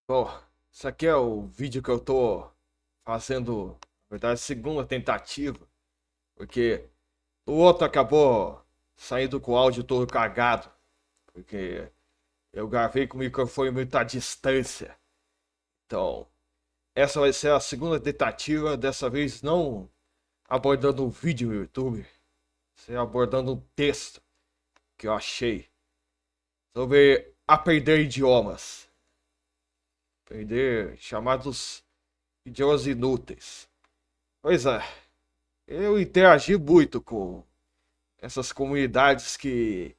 Bom, isso aqui é o vídeo que eu tô fazendo, na verdade, segunda tentativa, porque o outro acabou saindo com o áudio todo cagado, porque eu gravei com o microfone muito à distância. Então, essa vai ser a segunda tentativa, dessa vez não abordando um vídeo no YouTube, ser abordando um texto que eu achei sobre aprender idiomas, aprender chamados idiomas inúteis. Pois é. Eu interagi muito com essas comunidades que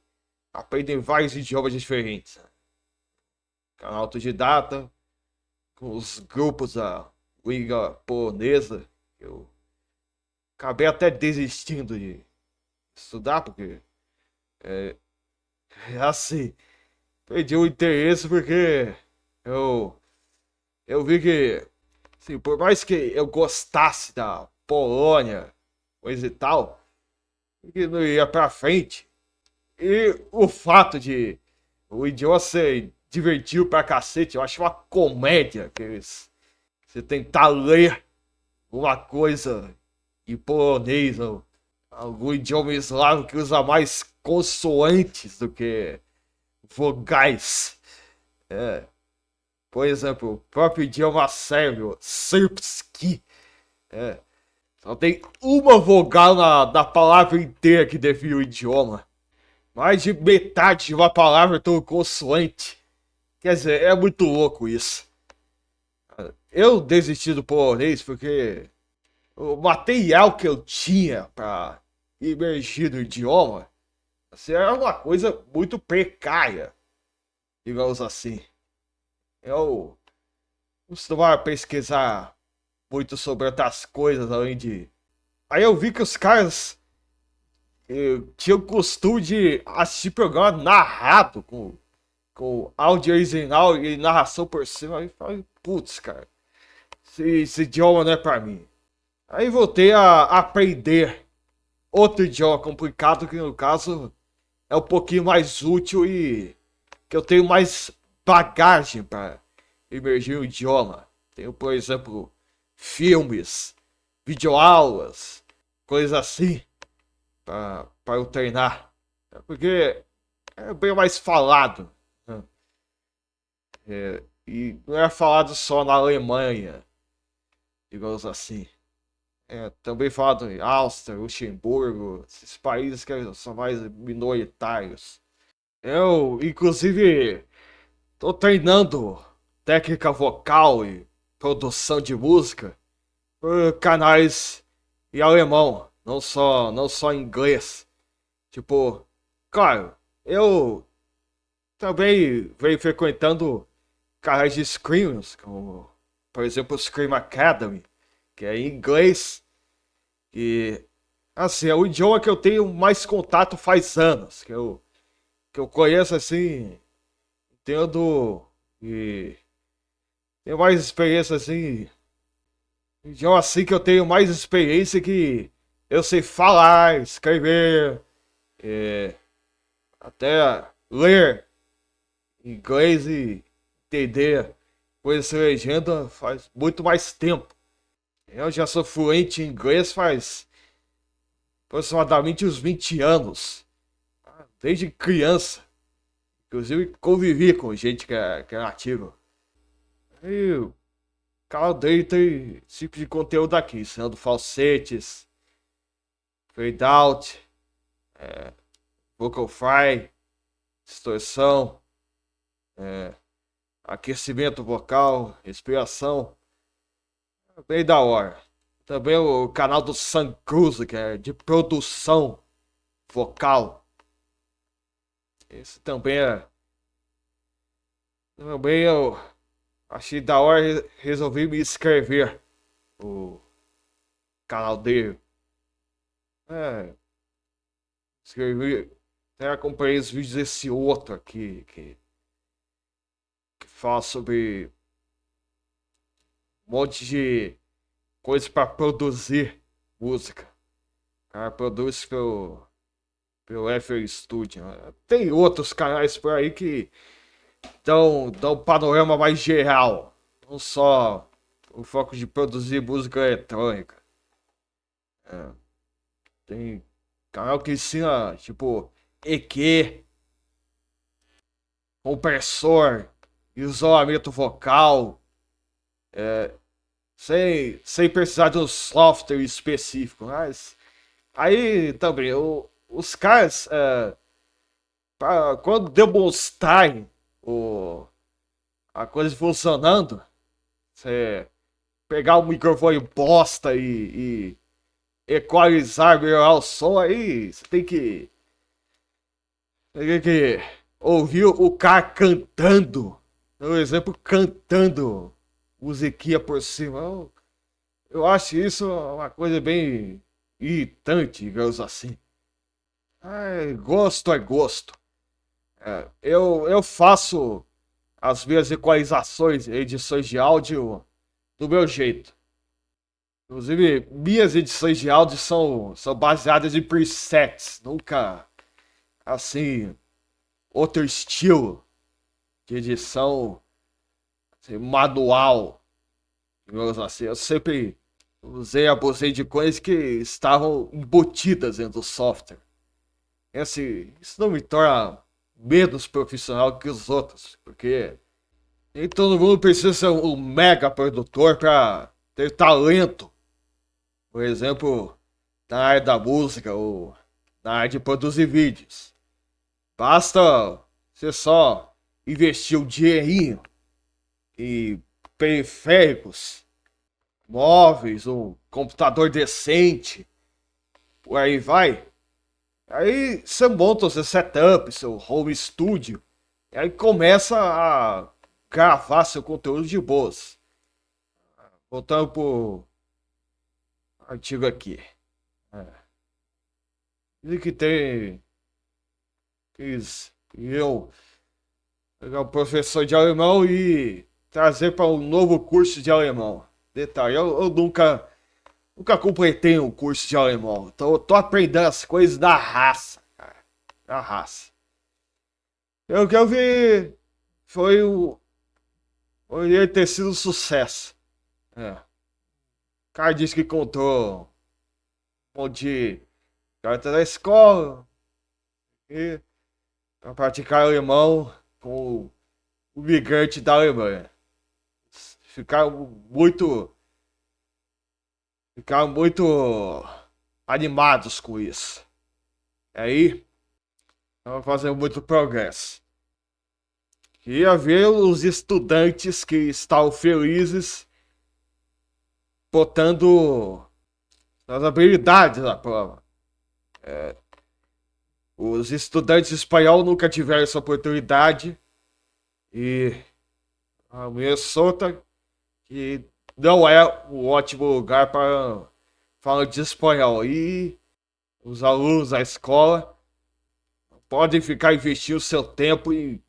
aprendem vários idiomas diferentes. Canal autodidata, com os grupos da língua polonesa. Eu acabei até desistindo de estudar, porque assim, perdi o interesse porque eu, eu vi que, assim, por mais que eu gostasse da Polônia, coisa e tal, que não ia pra frente. E o fato de o idioma ser divertido pra cacete, eu acho uma comédia que você tentar ler uma coisa em polonês ou algum idioma eslavo que usa mais consoantes do que vogais. É, por exemplo, o próprio idioma sérvio, srpski, só tem uma vogal na palavra inteira que define o idioma. Mais de metade de uma palavra tem um consoante. Quer dizer, é muito louco isso. Eu desisti do polonês porque o material que eu tinha para imergir no idioma assim, era uma coisa muito precária, digamos assim. Eu costumava pesquisar muito sobre outras coisas além de. Aí eu vi que os caras tinham o costume de assistir programa narrado, com áudio original e narração por cima. Aí eu falei, putz, cara, esse idioma não é pra mim. Aí voltei a aprender outro idioma complicado, que no caso é um pouquinho mais útil e que eu tenho mais bagagem para emergir o idioma. Tenho, por exemplo, filmes, videoaulas, coisas assim, para eu treinar. É porque é bem mais falado, né? E não é falado só na Alemanha, digamos assim. Também falado em Áustria, Luxemburgo, esses países que são mais minoritários. Eu, inclusive, tô treinando técnica vocal e produção de música por canais em alemão, não só em inglês. Tipo, claro, eu também venho frequentando canais de screams, como, por exemplo, o Scream Academy, que é em inglês. E, assim, é o idioma que eu tenho mais contato faz anos, que eu conheço, assim, entendo e tenho mais experiência, assim, idioma assim que eu tenho mais experiência que eu sei falar, escrever, é, até ler inglês e entender coisas sem legenda faz muito mais tempo. Eu já sou fluente em inglês faz aproximadamente uns 20 anos, desde criança. Inclusive convivi com gente que é nativa. E o canal dele tem esse tipo de conteúdo aqui, ensinando falsetes, fade out, vocal fry, distorção, aquecimento vocal, respiração. É bem da hora. Também o canal do Sam Cruz, que é de produção vocal. Esse também eu achei da hora e resolvi me inscrever no canal dele. É, escrevi, até acompanhei os vídeos desse outro aqui que fala sobre um monte de coisas para produzir música. O cara produz pelo FL Studio. Tem outros canais por aí que dão um panorama mais geral, não só o foco de produzir música eletrônica. É, tem canal que ensina, tipo, EQ, compressor, isolamento vocal, sem precisar de um software específico. Mas aí também, os caras, quando demonstrarem a coisa funcionando, você pegar o microfone bosta e equalizar, melhorar o som, aí você tem que ouvir o cara cantando. Por exemplo, cantando musiquinha por cima. Eu acho isso uma coisa bem irritante, digamos assim. Ai, gosto é gosto. Eu faço as minhas equalizações, edições de áudio do meu jeito. Inclusive, minhas edições de áudio são baseadas em presets, nunca assim, outro estilo de edição assim, manual, digamos assim. Eu sempre abusei de coisas que estavam embutidas dentro do software. Assim, isso não me torna menos profissional que os outros, porque nem todo mundo precisa ser um mega produtor para ter talento. Por exemplo, na área da música ou na área de produzir vídeos. Basta você só investir um dinheirinho em periféricos, móveis, um computador decente, por aí vai. Aí você monta o seu setup, seu home studio, e aí começa a gravar seu conteúdo de boas. Voltando pro artigo aqui. É. Diz que tem. Quis eu pegar um professor de alemão e trazer para um novo curso de alemão. Detalhe, eu nunca completei um curso de alemão. Então eu tô aprendendo as coisas da raça, cara. Da raça. O que eu vi foi ele ter sido um sucesso. É. O cara disse que contou um monte de carta da escola e pra praticar alemão com o migrante da Alemanha. Ficaram muito, ficaram muito animados com isso. Aí, estava fazendo muito progresso. Queria ver os estudantes que estavam felizes botando as habilidades na prova. Os estudantes de espanhol nunca tiveram essa oportunidade e a Minnesota, que não é um ótimo lugar para falar de espanhol. E os alunos da escola podem ficar investindo seu tempo em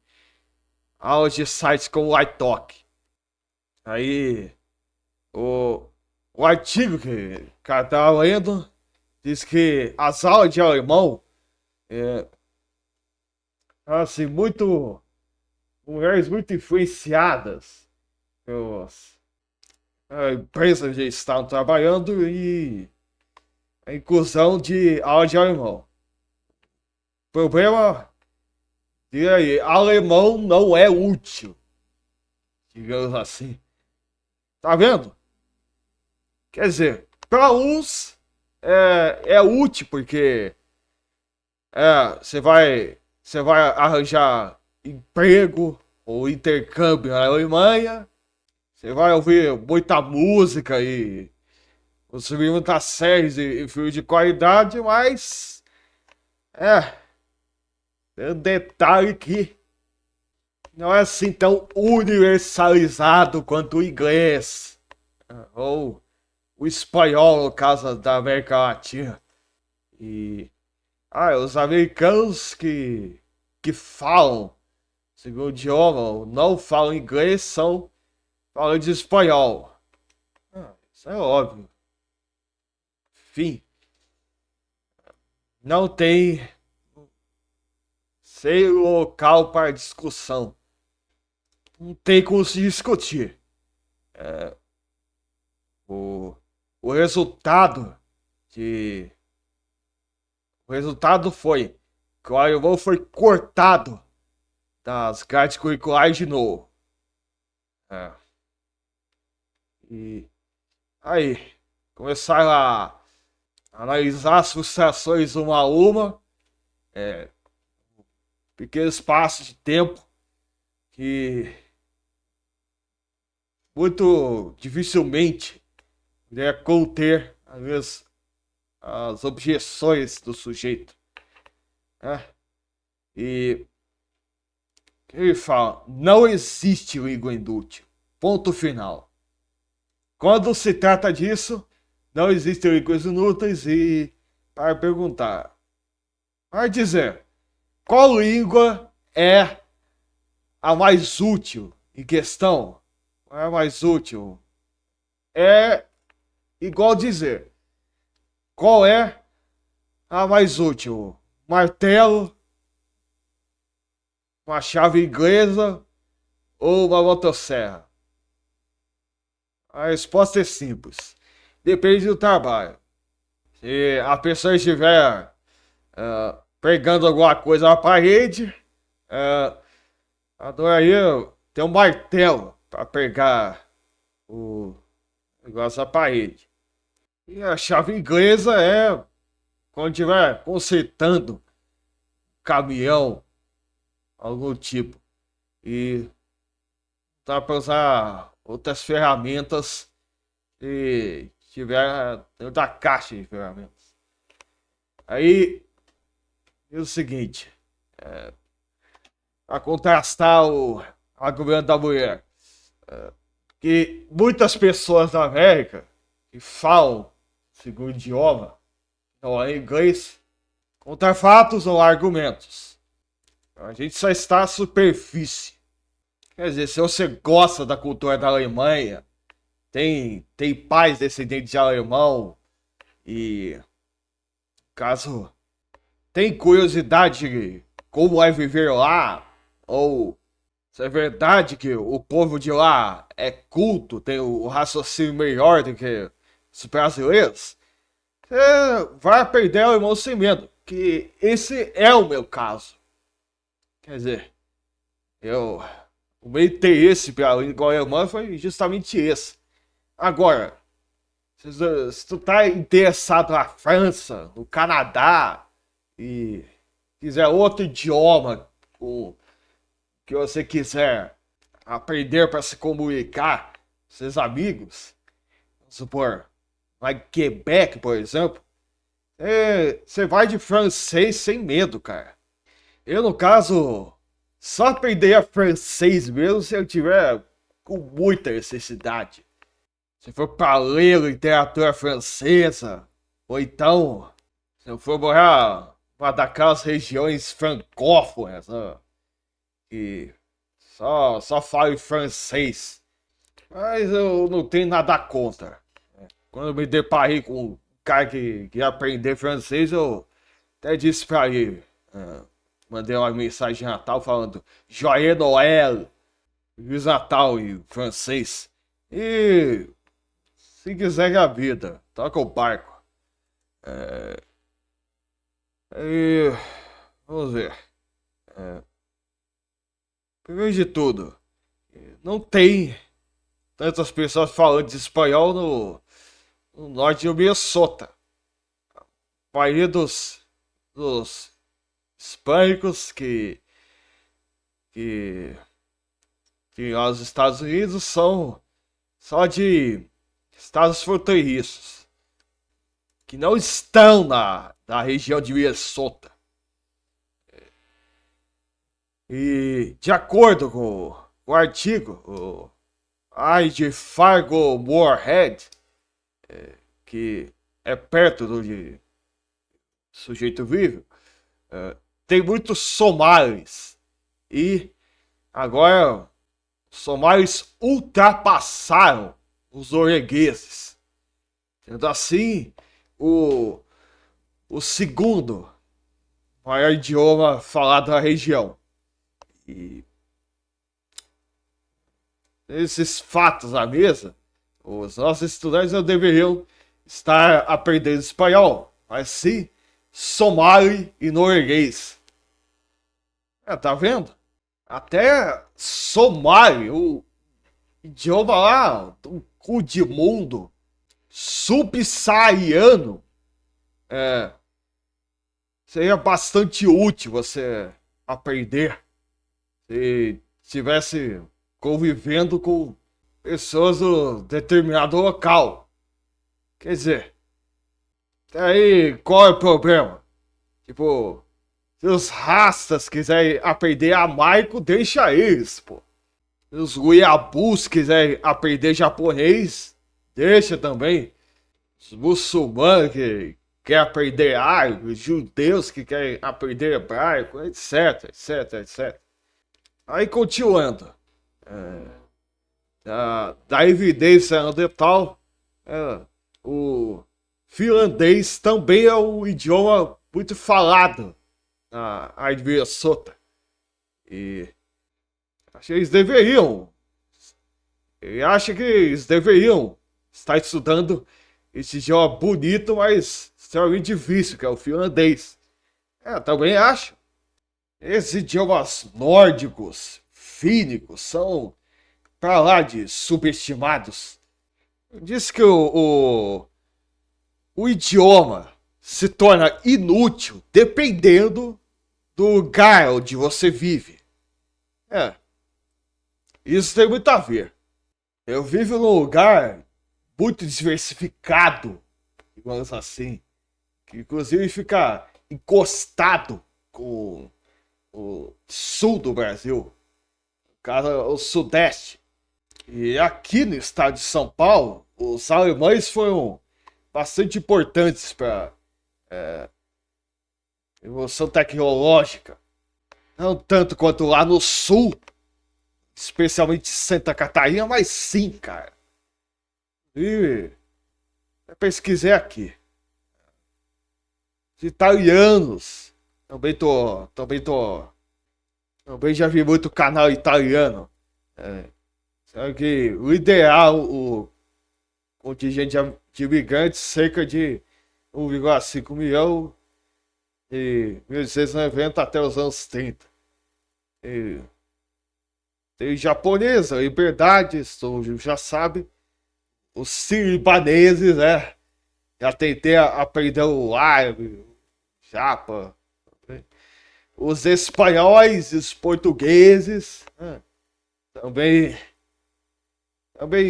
aulas de sites como o iTalk. Aí, o, o artigo que o cara estava lendo diz que as aulas de alemão é assim, mulheres muito influenciadas pelas empresas que estão trabalhando e a inclusão de aula de alemão. Problema, e aí, alemão não é útil, digamos assim. Tá vendo? Quer dizer, para uns é útil porque você vai arranjar emprego ou intercâmbio na Alemanha, você vai ouvir muita música e consumir muitas séries e filmes de qualidade, mas tem um detalhe que não é assim tão universalizado quanto o inglês ou o espanhol, no caso da América Latina. E os americanos que falam segundo idioma ou não falam inglês são falantes de espanhol. Isso é óbvio. Enfim, não tem sem local para discussão. não tem como se discutir. É, o, o resultado de o resultado foi que o alemão foi cortado das grades curriculares de novo. É. E aí, começaram a analisar as frustrações uma a uma, pequenos espaços de tempo que muito dificilmente iria conter as objeções do sujeito. Né? E ele fala, não existe língua inútil. Ponto final. Quando se trata disso, não existem línguas inúteis e para perguntar, para dizer, qual língua é a mais útil em questão? Qual é a mais útil? É igual dizer, qual é a mais útil? Martelo, uma chave inglesa ou uma motosserra? A resposta é simples. Depende do trabalho. Se a pessoa estiver pregando alguma coisa na parede, adoraria ter um martelo para pegar o negócio na parede. E a chave inglesa é quando estiver consertando caminhão, algum tipo. E dá para usar outras ferramentas e tiver dentro da caixa de ferramentas. Aí é o seguinte, para contrastar o argumento da mulher, que muitas pessoas da América que falam segundo idioma, não é inglês, contra fatos ou argumentos. A gente só está à superfície. Quer dizer, se você gosta da cultura da Alemanha, tem pais descendentes de alemão e, caso tem curiosidade de como é viver lá, ou se é verdade que o povo de lá é culto, tem o raciocínio melhor do que os brasileiros, você vai aprender alemão sem medo, que esse é o meu caso. Quer dizer, o meu interesse pela língua alemã foi justamente esse. Agora, se tu tá interessado na França, no Canadá, e quiser outro idioma, o que você quiser aprender para se comunicar com seus amigos, vamos supor, vai em Quebec, por exemplo, você vai de francês sem medo, cara. Eu, no caso, só aprenderia francês mesmo se eu tiver com muita necessidade. Se for para ler literatura francesa, ou então, se eu for morar uma daquelas regiões francófonas, né, que só falo francês. Mas eu não tenho nada contra. Quando eu me deparei com um cara que ia aprender francês, eu até disse pra ele. Mandei uma mensagem de Natal falando Joyeux Noël, Feliz Natal em francês. E se quiser a vida, toca o barco. E vamos ver. Primeiro de tudo, não tem tantas pessoas falando espanhol no norte do Minnesota. A maioria dos hispânicos que, que lá nos Estados Unidos são só de estados fronteiriços, que não estão na região de Minnesota. E de acordo com o artigo, o Ai de Fargo Moorhead, que é perto do sujeito vive, tem muitos somalis. E agora os somalis ultrapassaram os noruegueses. Sendo assim, o segundo maior idioma falado na região. E esses fatos à mesa, os nossos estudantes não deveriam estar aprendendo espanhol, mas sim somali e norueguês. Tá vendo? Até somali, o idioma lá do cu de mundo subsaariano, é, seria bastante útil você aprender se estivesse convivendo com pessoas do determinado local. Quer dizer, aí qual é o problema? Tipo, se os rastas quiserem aprender amaico, deixa eles, pô. Se os uiabus quiserem aprender japonês, deixa também. Os muçulmanos que querem aprender árabe, os judeus que querem aprender hebraico, etc, etc, etc. Aí continuando. Da evidência ambiental, o finlandês também é um idioma muito falado na Minnesota. E acho que eles deveriam. Eu acho que eles deveriam estar estudando esse idioma bonito, mas extremamente difícil, que é o finlandês. Também acho. Esses idiomas nórdicos, fínicos, são pra lá de subestimados. Diz que o idioma se torna inútil dependendo do lugar onde você vive. Isso tem muito a ver. Eu vivo num lugar muito diversificado, digamos assim, que inclusive fica encostado com o sul do Brasil, no caso, o sudeste. E aqui no estado de São Paulo, os alemães foram bastante importantes para evolução tecnológica. Não tanto quanto lá no sul, especialmente Santa Catarina, mas sim, cara. E pesquisei aqui. Os italianos. Também já vi muito canal italiano. Sabe que o ideal, o contingente de imigrantes, cerca de 1,5 milhão de 1690 até os anos 30. E tem japonesa, liberdades, tu já sabe. Os sírio-libaneses, né? Já tentei aprender o árabe, japa. Os espanhóis, os portugueses. Também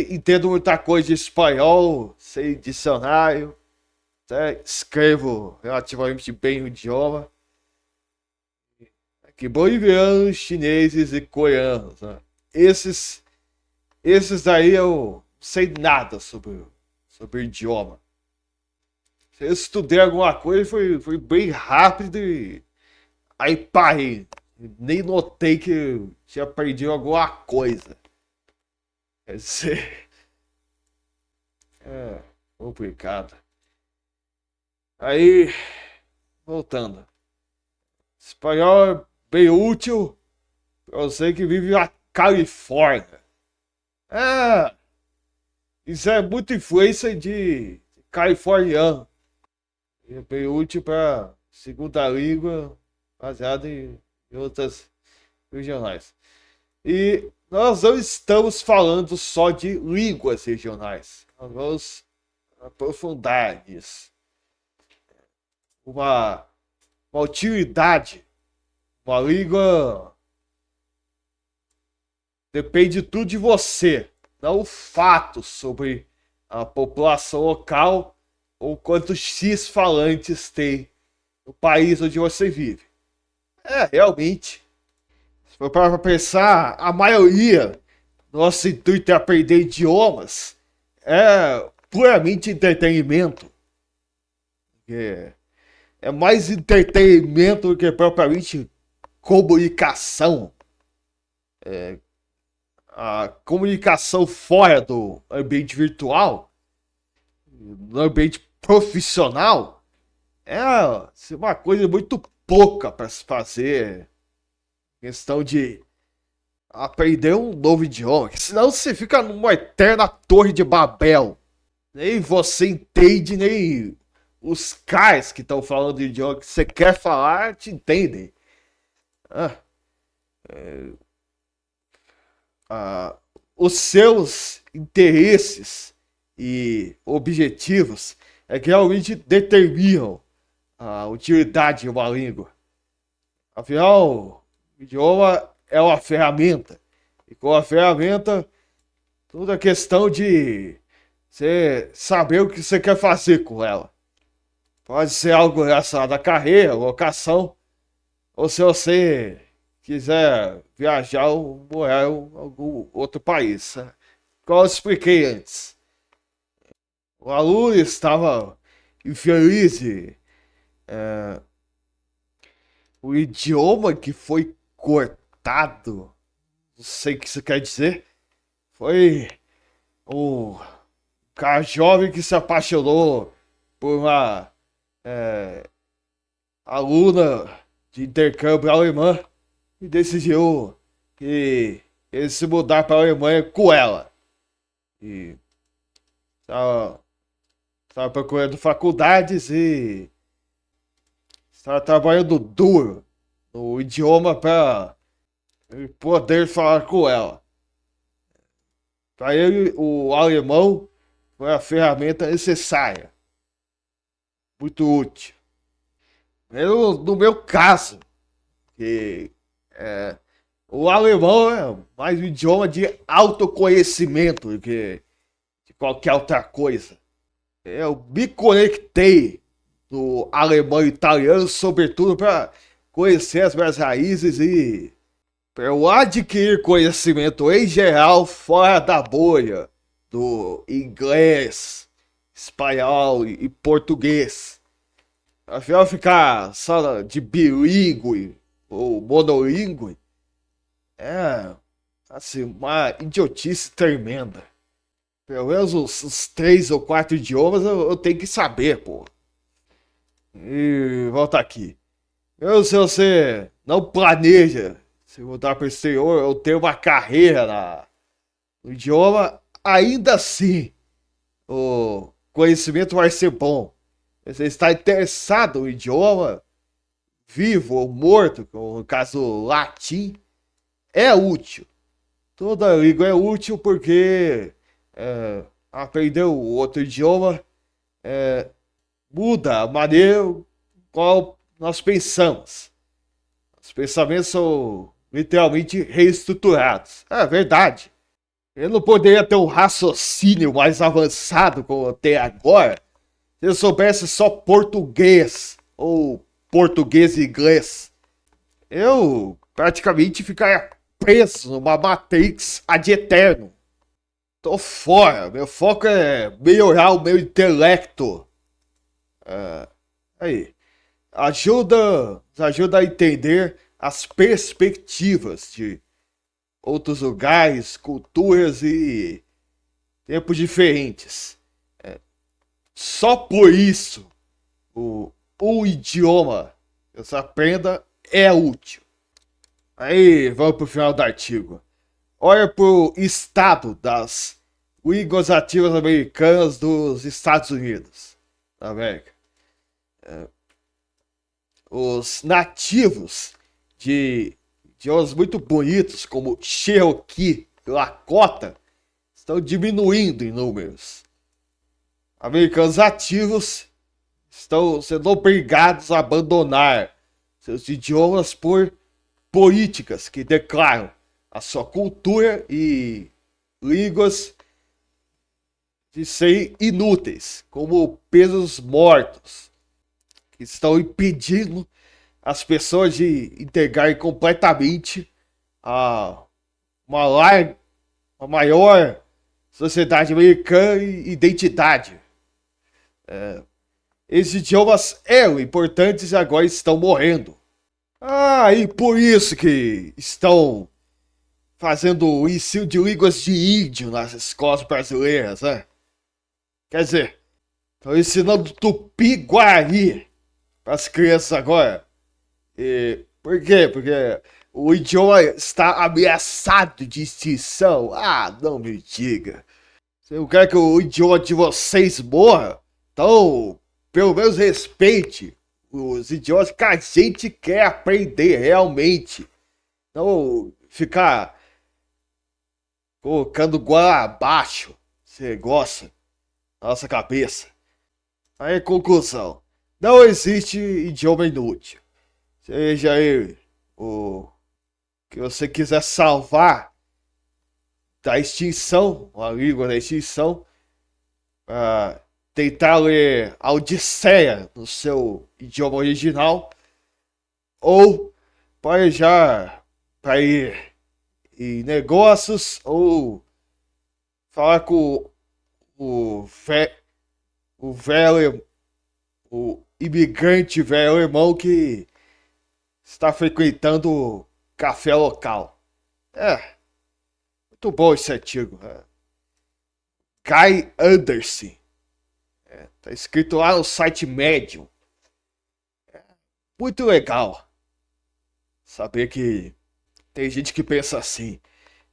entendo muita coisa de espanhol, sei dicionário. Até escrevo relativamente bem o idioma. Aqui, bolivianos, chineses e coreanos. Né? Esses aí eu sei nada sobre o idioma. Se eu estudei alguma coisa, foi bem rápido e aí parei. Nem notei que eu tinha perdido alguma coisa. Quer dizer, é complicado. Aí, voltando. Espanhol é bem útil pra você que vive na Califórnia. Isso é muita influência de californiano. É bem útil para segunda língua, baseado em outras regionais. E nós não estamos falando só de línguas regionais. Nós vamos aprofundar nisso. Uma utilidade. Uma língua depende tudo de você, não o fato sobre a população local ou quantos X falantes tem no país onde você vive. Realmente. Se for para pensar, a maioria do nosso intuito é aprender idiomas. É puramente entretenimento. É mais entretenimento do que propriamente comunicação. A comunicação fora do ambiente virtual, no ambiente profissional, é uma coisa muito pouca para se fazer. Questão de aprender um novo idioma, que senão você fica numa eterna torre de Babel. Nem você entende, nem os caras que estão falando o idioma que você quer falar te entendem. Ah, ah, os seus interesses e objetivos é que realmente determinam a utilidade de uma língua. Afinal, o idioma é uma ferramenta. E com a ferramenta, tudo é questão de você saber o que você quer fazer com ela. Pode ser algo relacionado à carreira, locação, ou se você quiser viajar ou morar em algum outro país. Né? Como eu expliquei antes. O aluno estava infeliz de o idioma que foi cortado, não sei o que isso quer dizer, foi um cara jovem que se apaixonou por uma aluna de intercâmbio alemã e decidiu que ele se mudar para a Alemanha com ela. E estava procurando faculdades e estava trabalhando duro no idioma para poder falar com ela. Para ele, o alemão foi a ferramenta necessária, muito útil. No meu caso, que o alemão é mais um idioma de autoconhecimento do que de qualquer outra coisa. Eu me conectei no alemão e italiano, sobretudo para conhecer as minhas raízes e para eu adquirir conhecimento em geral fora da bolha do inglês, espanhol e português. Afinal, ficar só de bilíngue ou monolíngue é assim, uma idiotice tremenda. Pelo menos os 3 ou 4 idiomas eu tenho que saber, pô. E volta aqui. Se você não planeja se mudar para o exterior ou ter uma carreira no idioma, ainda assim o conhecimento vai ser bom. Você está interessado no idioma, vivo ou morto, como no caso latim, é útil. Toda língua é útil porque aprender outro idioma muda a maneira qual nós pensamos. Os pensamentos são literalmente reestruturados. É verdade. Eu não poderia ter um raciocínio mais avançado como eu tenho agora se eu soubesse só português ou português e inglês. Eu praticamente ficaria preso numa Matrix ad eterno. Tô fora. Meu foco é melhorar o meu intelecto. Aí. Ajuda a entender as perspectivas de outros lugares, culturas e tempos diferentes. Só por isso, o idioma que você aprenda é útil. Aí, vamos pro final do artigo. Olha pro estado das línguas ativas americanas dos Estados Unidos da América. Os nativos de idiomas muito bonitos, como Cherokee e Lakota, estão diminuindo em números. Americanos ativos estão sendo obrigados a abandonar seus idiomas por políticas que declaram a sua cultura e línguas de serem inúteis, como pesos mortos, que estão impedindo as pessoas de integrarem completamente uma maior sociedade americana e identidade. Esses idiomas eram importantes e agora estão morrendo. E por isso que estão fazendo o ensino de línguas de índio nas escolas brasileiras, né? Quer dizer, estão ensinando tupi-guarani para as crianças agora. E por quê? Porque O idioma está ameaçado de extinção. Ah, não me diga. Você não quer que o idioma de vocês morra? Então, pelo menos respeite os idiomas que a gente quer aprender realmente. Não ficar colocando goela abaixo esse negócio na nossa cabeça. Aí, conclusão. Não existe idioma inútil. Seja ele o que você quiser salvar da extinção, uma língua da extinção, tentar ler a Odisseia no seu idioma original, ou planejar para ir em negócios, ou falar com o velho, o imigrante velho alemão que está frequentando o café local. É, muito bom esse artigo. Guy Anderson. Tá escrito lá no site Medium. Muito legal saber que tem gente que pensa assim.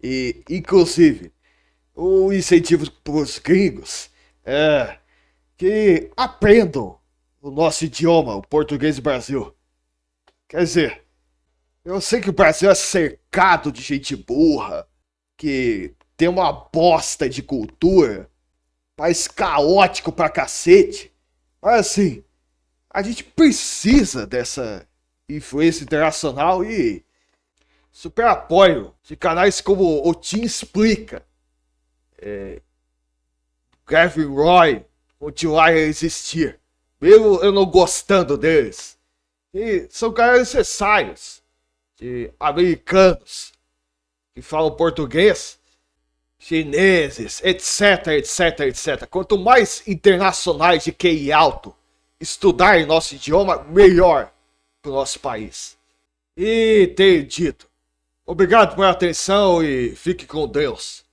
E, inclusive, o incentivo para os gringos é que aprendam o nosso idioma, o português do Brasil. Quer dizer, eu sei que o Brasil é cercado de gente burra, que tem uma bosta de cultura, país caótico pra cacete. Mas assim, a gente precisa dessa influência internacional e super apoio de canais como o Team Explica, Gavin Roy continuar a existir, mesmo eu não gostando deles. E são canais necessários de americanos que falam português, chineses, etc, etc, etc. Quanto mais internacionais de QI alto estudarem nosso idioma, melhor para o nosso país. E tenho dito. Obrigado pela atenção e fique com Deus.